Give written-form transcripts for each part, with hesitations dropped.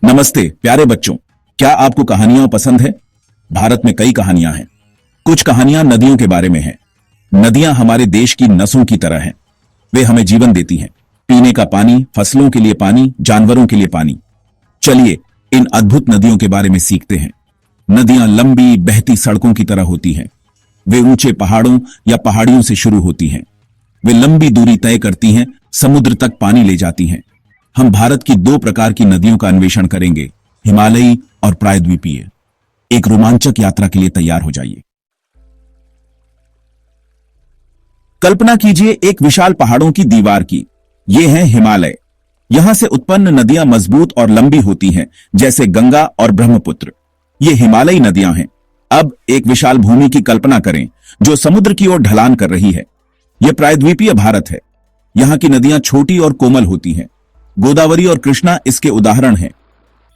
नमस्ते प्यारे बच्चों, क्या आपको कहानियां पसंद है? भारत में कई कहानियां हैं। कुछ कहानियां नदियों के बारे में हैं। नदियां हमारे देश की नसों की तरह हैं। वे हमें जीवन देती हैं। पीने का पानी, फसलों के लिए पानी, जानवरों के लिए पानी। चलिए इन अद्भुत नदियों के बारे में सीखते हैं। नदियां लंबी बहती सड़कों की तरह होती हैं। वे ऊंचे पहाड़ों या पहाड़ियों से शुरू होती हैं। वे लंबी दूरी तय करती हैं, समुद्र तक पानी ले जाती हैं। हम भारत की दो प्रकार की नदियों का अन्वेषण करेंगे, हिमालयी और प्रायद्वीपीय। एक रोमांचक यात्रा के लिए तैयार हो जाइए। कल्पना कीजिए एक विशाल पहाड़ों की दीवार की। ये है हिमालय। यहां से उत्पन्न नदियां मजबूत और लंबी होती हैं, जैसे गंगा और ब्रह्मपुत्र। ये हिमालयी नदियां हैं। अब एक विशाल भूमि की कल्पना करें जो समुद्र की ओर ढलान कर रही है। यह प्रायद्वीपीय भारत है। यहां की नदियां छोटी और कोमल होती हैं। गोदावरी और कृष्णा इसके उदाहरण हैं।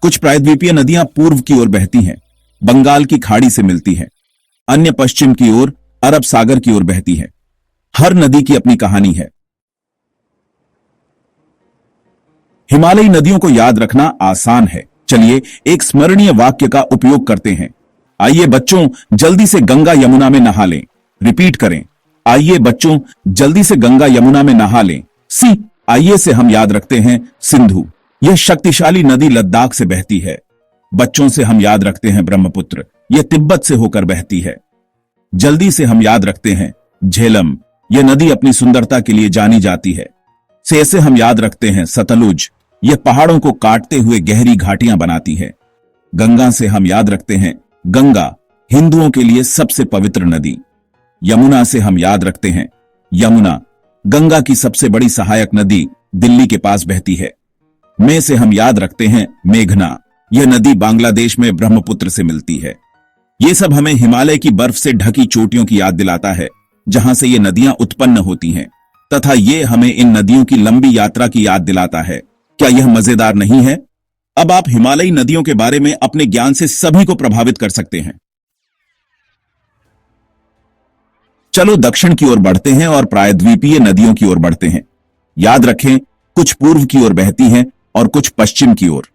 कुछ प्रायद्वीपीय नदियां पूर्व की ओर बहती हैं, बंगाल की खाड़ी से मिलती हैं। अन्य पश्चिम की ओर अरब सागर की ओर बहती है। हर नदी की अपनी कहानी है। हिमालयी नदियों को याद रखना आसान है। चलिए एक स्मरणीय वाक्य का उपयोग करते हैं। आइए बच्चों, जल्दी से गंगा यमुना में नहा लें। रिपीट करें। आइए बच्चों, जल्दी से गंगा यमुना में नहा लें। सी आइए से हम याद रखते हैं सिंधु। यह शक्तिशाली नदी लद्दाख से बहती है। बच्चों से हम याद रखते हैं ब्रह्मपुत्र। यह तिब्बत से होकर बहती है। जल्दी से हम याद रखते हैं झेलम। यह नदी अपनी सुंदरता के लिए जानी जाती है। से हम याद रखते हैं सतलुज। यह पहाड़ों को काटते हुए गहरी घाटियां बनाती है। गंगा से हम याद रखते हैं गंगा, हिंदुओं के लिए सबसे पवित्र नदी। यमुना से हम याद रखते हैं यमुना, गंगा की सबसे बड़ी सहायक नदी दिल्ली के पास बहती है। में से हम याद रखते हैं मेघना। यह नदी बांग्लादेश में ब्रह्मपुत्र से मिलती है। यह सब हमें हिमालय की बर्फ से ढकी चोटियों की याद दिलाता है, जहां से ये नदियां उत्पन्न होती हैं, तथा ये हमें इन नदियों की लंबी यात्रा की याद दिलाता है। क्या यह मजेदार नहीं है? अब आप हिमालयी नदियों के बारे में अपने ज्ञान से सभी को प्रभावित कर सकते हैं। चलो दक्षिण की ओर बढ़ते हैं और प्रायद्वीपीय नदियों की ओर बढ़ते हैं। याद रखें, कुछ पूर्व की ओर बहती हैं और कुछ पश्चिम की ओर।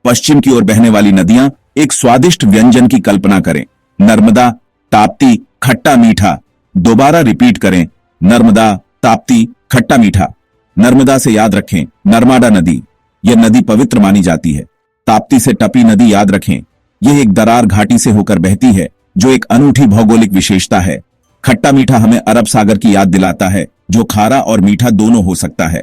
पश्चिम की ओर बहने वाली नदियां एक स्वादिष्ट व्यंजन की कल्पना करें। नर्मदा, ताप्ती, खट्टा मीठा। दोबारा रिपीट करें, नर्मदा, ताप्ती, खट्टा मीठा। नर्मदा से याद रखें नर्मदा नदी। यह नदी पवित्र मानी जाती है। ताप्ती से टपी नदी याद रखें। यह एक दरार घाटी से होकर बहती है, जो एक अनूठी भौगोलिक विशेषता है। खट्टा मीठा हमें अरब सागर की याद दिलाता है, जो खारा और मीठा दोनों हो सकता है।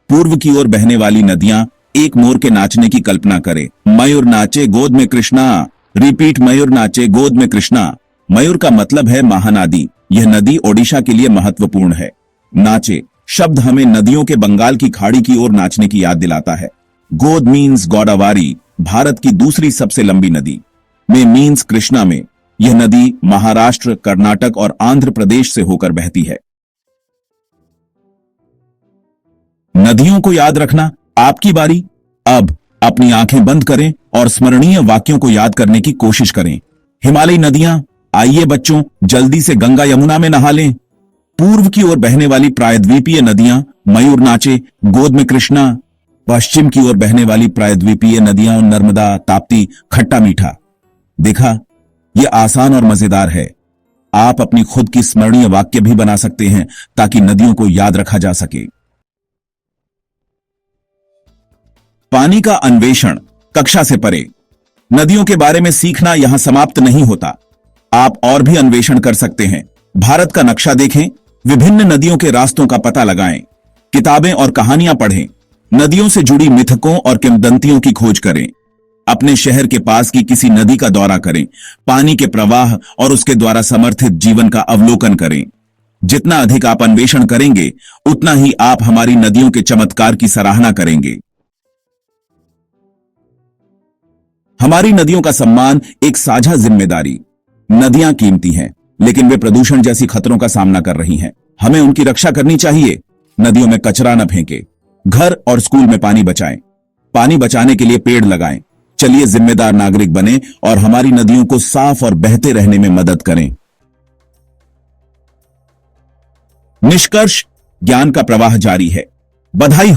पूर्व की ओर बहने वाली नदियां एक मोर के नाचने की कल्पना करें। मयूर नाचे गोद में कृष्णा। रिपीट, मयूर नाचे गोद में कृष्णा। मयूर का मतलब है महानदी। यह नदी ओडिशा के लिए महत्वपूर्ण है। नाचे शब्द हमें नदियों के बंगाल की खाड़ी की ओर नाचने की याद दिलाता है। गोद मीन्स गोदावरी, भारत की दूसरी सबसे लंबी नदी। में मीन्स कृष्णा में। यह नदी महाराष्ट्र, कर्नाटक और आंध्र प्रदेश से होकर बहती है। नदियों को याद रखना आपकी बारी। अब अपनी आंखें बंद करें और स्मरणीय वाक्यों को याद करने की कोशिश करें। हिमालयी नदियां, आइए बच्चों, जल्दी से गंगा यमुना में नहा लें। पूर्व की ओर बहने वाली प्रायद्वीपीय नदियां, मयूर नाचे गोद में कृष्णा। पश्चिम की ओर बहने वाली प्रायद्वीपीय नदियां, नर्मदा, ताप्ती, खट्टा मीठा। देखा, यह आसान और मजेदार है। आप अपनी खुद की स्मरणीय वाक्य भी बना सकते हैं ताकि नदियों को याद रखा जा सके। पानी का अन्वेषण कक्षा से परे। नदियों के बारे में सीखना यहां समाप्त नहीं होता। आप और भी अन्वेषण कर सकते हैं। भारत का नक्शा देखें, विभिन्न नदियों के रास्तों का पता लगाएं, किताबें और कहानियां पढ़ें, नदियों से जुड़ी मिथकों और किंवदंतियों की खोज करें। अपने शहर के पास की किसी नदी का दौरा करें, पानी के प्रवाह और उसके द्वारा समर्थित जीवन का अवलोकन करें। जितना अधिक आप अन्वेषण करेंगे, उतना ही आप हमारी नदियों के चमत्कार की सराहना करेंगे। हमारी नदियों का सम्मान एक साझा जिम्मेदारी। नदियां कीमती हैं, लेकिन वे प्रदूषण जैसी खतरों का सामना कर रही हैं। हमें उनकी रक्षा करनी चाहिए। नदियों में कचरा न फेंकें। घर और स्कूल में पानी बचाएं। पानी बचाने के लिए पेड़ लगाएं। चलिए जिम्मेदार नागरिक बने और हमारी नदियों को साफ और बहते रहने में मदद करें। निष्कर्ष, ज्ञान का प्रवाह जारी है। बधाई हो।